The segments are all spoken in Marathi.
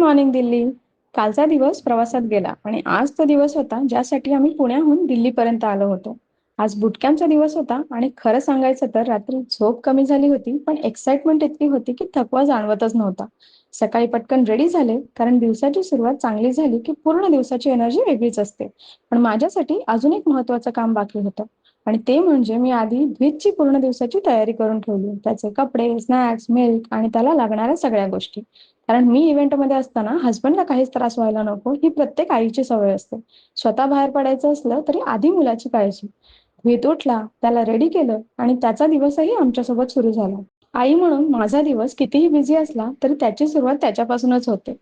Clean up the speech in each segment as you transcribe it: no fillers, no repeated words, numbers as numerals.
मॉर्निंग दिल्ली. कालचा दिवस प्रवासात गेला आणि आज तो दिवस होता ज्यासाठी आम्ही पुण्याहून दिल्लीपर्यंत आलो होतो. आज बुटकॅम्पचा दिवस होता आणि खरं सांगायचं तर रात्री झोप कमी झाली होती, पण एक्साइटमेंट इतकी होती की थकवा जाणवतच नव्हता. सकाळी पटकन रेडी झाले कारण दिवसाची सुरुवात चांगली झाली की पूर्ण दिवसाची एनर्जी वेगळीच असते. पण माझ्यासाठी अजून एक महत्वाचं काम बाकी होतं आणि ते म्हणजे मी आधी द्वितची पूर्ण दिवसाची तयारी करून ठेवली. त्याचे कपडे, स्नॅक्स, मिल्क आणि त्याला लागणाऱ्या सगळ्या गोष्टी. कारण मी इव्हेंटमध्ये असताना हसबंडला काहीच त्रास व्हायला नको ही प्रत्येक आईची सवय असते. स्वतः बाहेर पडायचं असलं तरी आधी मुलाची काळजी. व्हीत उठला, त्याला रेडी केलं आणि त्याचा दिवसही आमच्यासोबत सुरू झाला. आई म्हणून माझा दिवस कितीही बिझी असला तरी त्याची सुरुवात त्याच्यापासूनच होते.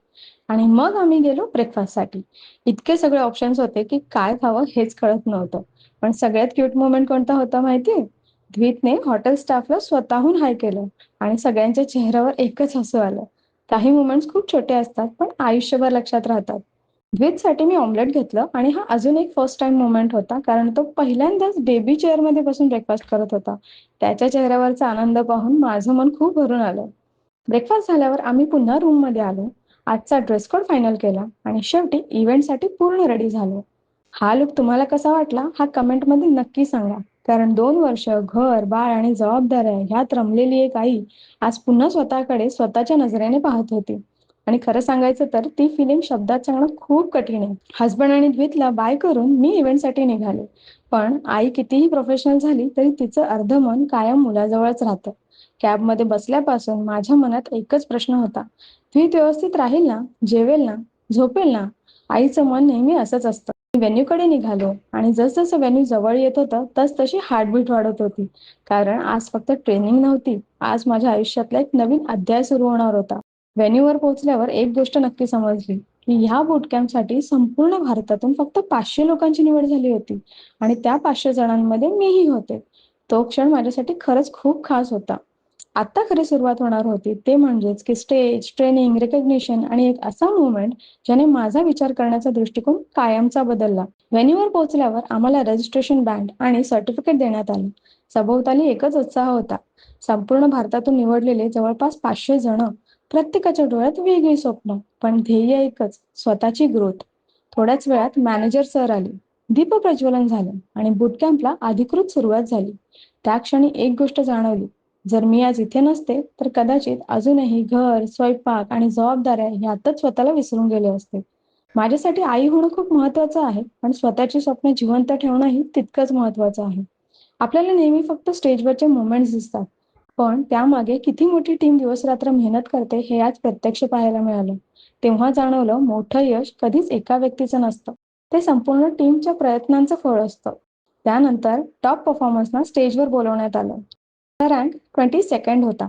आणि मग आम्ही गेलो ब्रेकफास्टसाठी. इतके सगळे ऑप्शन्स होते की काय खावं हेच कळत नव्हतं. पण सगळ्यात क्यूट मोमेंट कोणता होता माहितीये? द्वितने हॉटेल स्टाफला स्वतःहून हाय केलं आणि सगळ्यांच्या चेहऱ्यावर एकच हसू आलं. काही मोमेंट्स खूप छोटे असतात पण आयुष्यभर लक्षात राहतात. द्वितसाठी मी ऑमलेट घेतलं आणि हा अजून एक फर्स्ट टाइम मोमेंट होता कारण तो पहिल्यांदाच बेबी चेअरमध्ये बसून ब्रेकफास्ट करत होता. त्याच्या चेहऱ्यावरचा आनंद पाहून माझं मन खूप भरून आलं. ब्रेकफास्ट झाल्यावर आम्ही पुन्हा रूममध्ये आलो. आजचा ड्रेस कोड फायनल केला आणि शेवटी इव्हेंटसाठी पूर्ण रेडी झालो. हा लुक तुम्हाला कसा वाटला हा कमेंटमध्ये नक्की सांगा. कारण 2 वर्ष घर, बाळ आणि जबाबदाऱ्या ह्यात रमलेली एक आई आज पुन्हा स्वतःकडे स्वतःच्या नजरेने पाहत होती. आणि खरं सांगायचं तर ती फिलिंग शब्दात सांगणं खूप कठीण आहे. हसबंड आणि द्वितला बाय करून मी इव्हेंटसाठी निघाले. पण आई कितीही प्रोफेशनल झाली तरी तिचं अर्ध मन कायम मुलाजवळच राहतं. कॅबमध्ये बसल्यापासून माझ्या मनात एकच प्रश्न होता. द्वित व्यवस्थित राहील ना? जेवेल ना? झोपेल ना? आईचं मन नेहमी असंच असतं. व्हेन्यूकडे निघालो आणि जसजसं व्हेन्यू जवळ येत होतं तसतशी हार्टबीट वाढत होती. कारण आज फक्त ट्रेनिंग नव्हती, आज माझ्या आयुष्यातला एक नवीन अध्याय सुरू होणार होता. व्हेन्यूवर पोहोचल्यावर एक गोष्ट नक्की समजली की ह्या बूटकॅम्पसाठी संपूर्ण भारतातून फक्त 500 लोकांची निवड झाली होती आणि त्या 500 जणांमध्ये मीही होते. तो क्षण माझ्यासाठी खरंच खूप खास होता. आता खरी सुरुवात होणार होती ते म्हणजेच की स्टेज, ट्रेनिंग, रिकग्निशन आणि एक असा मुवमेंट ज्याने माझा विचार करण्याचा दृष्टिकोन कायमचा बदलला. व्हेन्यूवर पोहोचल्यावर आम्हाला रजिस्ट्रेशन बँड आणि सर्टिफिकेट देण्यात आलं. सभोवताली एकच उत्साह होता. संपूर्ण भारतातून निवडलेले जवळपास 500 जण, प्रत्येकाच्या डोळ्यात वेगळी स्वप्न, पण ध्येय एकच, स्वतःची ग्रोथ. थोड्याच वेळात मॅनेजर सर आले, दीपप्रज्वलन झालं आणि बूटकॅम्पला अधिकृत सुरुवात झाली. त्या क्षणी एक गोष्ट जाणवली, जर मी आज इथे नसते तर कदाचित अजूनही घर, स्वयंपाक आणि जबाबदाऱ्या ह्यातच स्वतःला विसरून गेले असते. माझ्यासाठी आई होणं खूप महत्वाचं आहे, पण स्वतःची स्वप्न जिवंत ठेवणंही तितकंच महत्वाचं आहे. आपल्याला नेहमी फक्त स्टेजवरचे मोमेंट्स दिसतात, पण त्यामागे किती मोठी टीम दिवस-रात्र मेहनत करते हे आज प्रत्यक्ष पाहायला मिळालं. तेव्हा जाणवलं मोठं यश कधीच एका व्यक्तीचं नसतं. ते संपूर्ण टीमच्या प्रयत्नांचं फळ असतं. त्यानंतर टॉप परफॉर्मन्सना स्टेजवर बोलवण्यात आलं. रँक 22nd होता.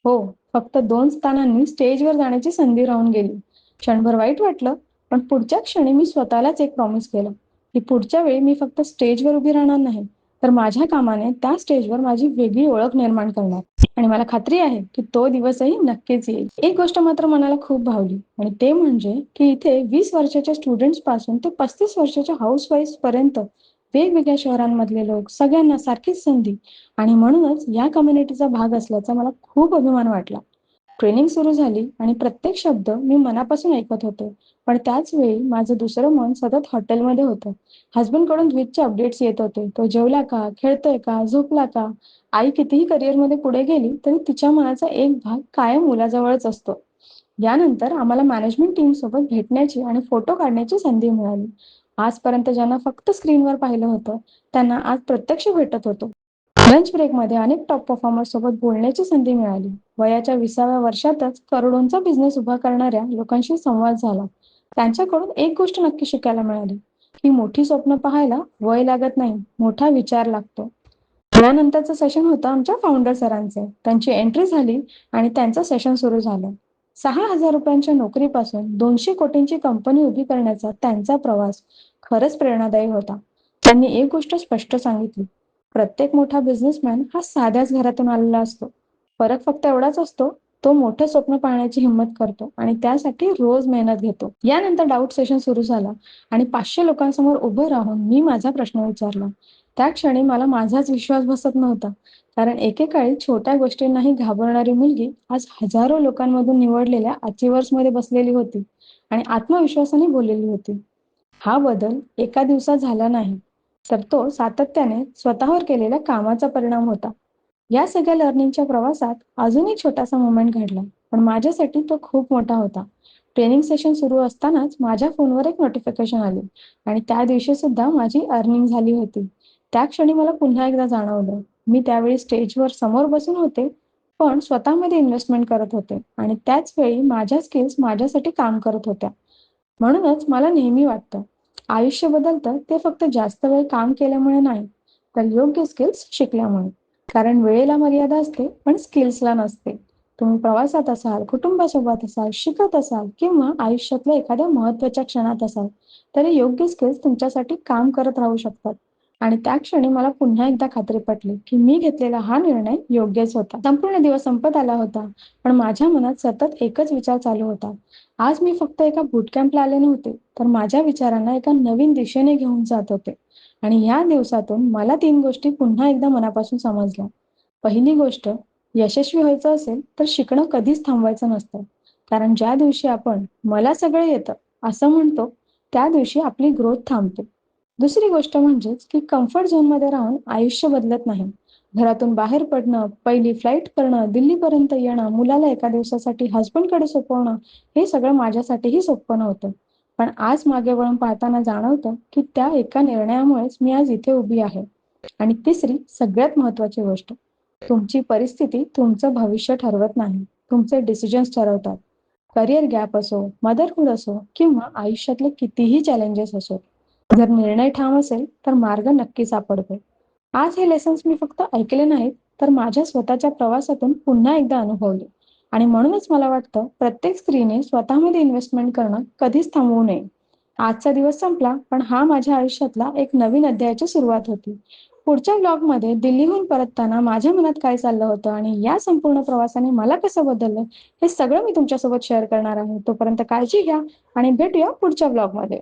हो, फक्त 2 स्थानांनी स्टेजवर जाण्याची संधी राहून गेली. क्षणभर वाईट वाटलं, पण पुढच्या क्षणी मी स्वतःलाच एक प्रॉमिस केलं, की पुढच्या वेळी मी फक्त स्टेजवर उभी राहणार नाही, तर माझ्या कामाने त्या स्टेजवर माझी वेगळी ओळख निर्माण करणार. आणि मला खात्री आहे, की तो दिवसही नक्कीच येईल. एक गोष्ट मात्र मनाला खूप भावली आणि ते म्हणजे, की इथे 20 वर्षाच्या स्टुडंट्सपासून ते 35 वर्षाच्या हाऊसवाईफ्स पर्यंत वेगवेगळ्या शहरांमधले लोक, सगळ्यांना सारखीच संधी आणि म्हणूनच या कम्युनिटीचा भाग असल्याचा मला खूप अभिमान वाटला. ट्रेनिंग सुरू झाली आणि प्रत्येक शब्द मी मनापासून ऐकत होते. पण त्याच वेळी माझं दुसरं मन सतत हॉटेलमध्ये होतं. हसबंडकडून द्वितचे अपडेट्स येत होते. तो जेवला का? खेळतोय का? झोपला का? आई कितीही करिअरमध्ये पुढे गेली तरी तिच्या मनाचा एक भाग कायम मुलाजवळच असतो. यानंतर आम्हाला मॅनेजमेंट टीमसोबत भेटण्याची आणि फोटो काढण्याची संधी मिळाली. आजपर्यंत ज्यांना फक्त स्क्रीनवर पाहिलं होतं, त्यांना आज प्रत्यक्ष भेटत होतो. लंच ब्रेकमध्ये अनेक टॉप परफॉर्मर्स सोबत बोलण्याची संधी मिळाली. वयाच्या 20व्या वर्षातच करोडोंचा बिझनेस उभा करणाऱ्या लोकांशी संवाद झाला. त्यांच्याकडून एक गोष्ट नक्की शिकायला मिळाली, की मोठी स्वप्न पाहायला वय लागत नाही, मोठा विचार लागतो. यानंतरचं सेशन होतं आमच्या फाउंडर सरांचे. त्यांची एंट्री झाली आणि त्यांचं सेशन सुरू झालं. 6,000 रुपयांच्या नोकरीपासून 200 कोटींची कंपनी उभी करण्याचा त्यांचा प्रवास खरंच प्रेरणादायी होता. त्यांनी एक गोष्ट स्पष्ट सांगितली, प्रत्येक मोठा बिझनेसमॅन हा साध्याच घरातून आलेला असतो. फरक फक्त एवढाच असतो, तो मोठं स्वप्न पाहण्याची हिंमत करतो आणि त्यासाठी रोज मेहनत घेतो. यानंतर डाऊट सेशन सुरू झाला आणि 500 लोकांसमोर उभं राहून मी माझा प्रश्न विचारला. त्या क्षणी मला माझाच विश्वास बसत नव्हता. कारण एकेकाळी छोट्या गोष्टींनाही घाबरणारी मुलगी आज हजारो लोकांमधून निवडलेल्या अचिव्हर्समध्ये बसलेली होती आणि आत्मविश्वासाने बोललेली होती. हा बदल एका दिवसात झाला नाही, तर तो सातत्याने स्वतःवर केलेल्या कामाचा परिणाम होता. या सगळ्या लर्निंगच्या प्रवासात अजून एक छोटासा मोमेंट घडला, पण माझ्यासाठी तो खूप मोठा होता. ट्रेनिंग सेशन सुरू असतानाच माझ्या फोनवर एक नोटिफिकेशन आली आणि त्या दिवशी सुद्धा माझी अर्निंग झाली होती. त्या क्षणी मला पुन्हा एकदा जाणवलं, मी त्यावेळी स्टेजवर समोर बसून होते, पण स्वतःमध्ये इन्व्हेस्टमेंट करत होते आणि त्याच वेळी माझ्या स्किल्स माझ्यासाठी काम करत होत्या. म्हणूनच मला नेहमी वाटतं, आयुष्य बदलतं ते फक्त जास्त वेळ काम केल्यामुळे नाही, तर योग्य स्किल्स शिकल्यामुळे. कारण वेळेला मर्यादा असते, पण स्किल्सला नसते. तुम्ही प्रवासात असाल, कुटुंबासोबत असाल, शिकत असाल किंवा आयुष्यातल्या एखाद्या महत्त्वाच्या क्षणात असाल, तरी योग्य स्किल्स तुमच्यासाठी काम करत राहू शकतात. आणि त्या क्षणी मला पुन्हा एकदा खात्री पटली, की मी घेतलेला हा निर्णय योग्यच होता. संपूर्ण दिवस संपत आला होता, पण माझ्या मनात सतत एकच विचार चालू होता. आज मी फक्त एका बूट कॅम्पला आले नव्हते, तर माझ्या विचारांना एका नवीन दिशेने घेऊन जात होते. आणि या दिवसातून मला 3 गोष्टी पुन्हा एकदा मनापासून समजल्या. पहिली गोष्ट, यशस्वी व्हायचं असेल तर शिकणं कधीच थांबवायचं नसतं. कारण ज्या दिवशी आपण "मला सगळं येतं" असं म्हणतो, त्या दिवशी आपली ग्रोथ थांबते. दुसरी गोष्ट म्हणजेच की कम्फर्ट झोनमध्ये राहून आयुष्य बदलत नाही. घरातून बाहेर पडणं, पहिली फ्लाइट करणं, दिल्लीपर्यंत येणं, मुलाला एका दिवसासाठी हसबंडकडे सोपवणं, हे सगळं माझ्यासाठीही सोपं नव्हतं. पण आज मागे वळून पाहताना जाणवतं, की त्या एका निर्णयामुळेच मी आज इथे उभी आहे. आणि तिसरी, सगळ्यात महत्त्वाची गोष्ट, तुमची परिस्थिती तुमचं भविष्य ठरवत नाही. तुमचे डिसिजन्स ठरवतात. करिअर गॅप असो, मदरहूड असो किंवा आयुष्यातले कितीही चॅलेंजेस असो. जर निर्णय ठाम असेल, तर मार्ग नक्की सापडतो. आज हे लेसन्स मी फक्त ऐकले नाहीत, तर माझ्या स्वतःच्या प्रवासातून पुन्हा एकदा अनुभवले. आणि म्हणूनच मला वाटतं, प्रत्येक स्त्रीने स्वतःमध्ये इन्व्हेस्टमेंट करणं कधीच थांबवू नये. आजचा दिवस संपला, पण हा माझ्या आयुष्यातला एक नवीन अध्यायाची सुरुवात होती. पुढच्या ब्लॉगमध्ये दिल्लीहून परतताना माझ्या मनात काय चाललं होतं आणि या संपूर्ण प्रवासाने मला कसं बदललं, हे सगळं मी तुमच्यासोबत शेअर करणार आहे. तोपर्यंत काळजी घ्या आणि भेटूया पुढच्या ब्लॉगमध्ये.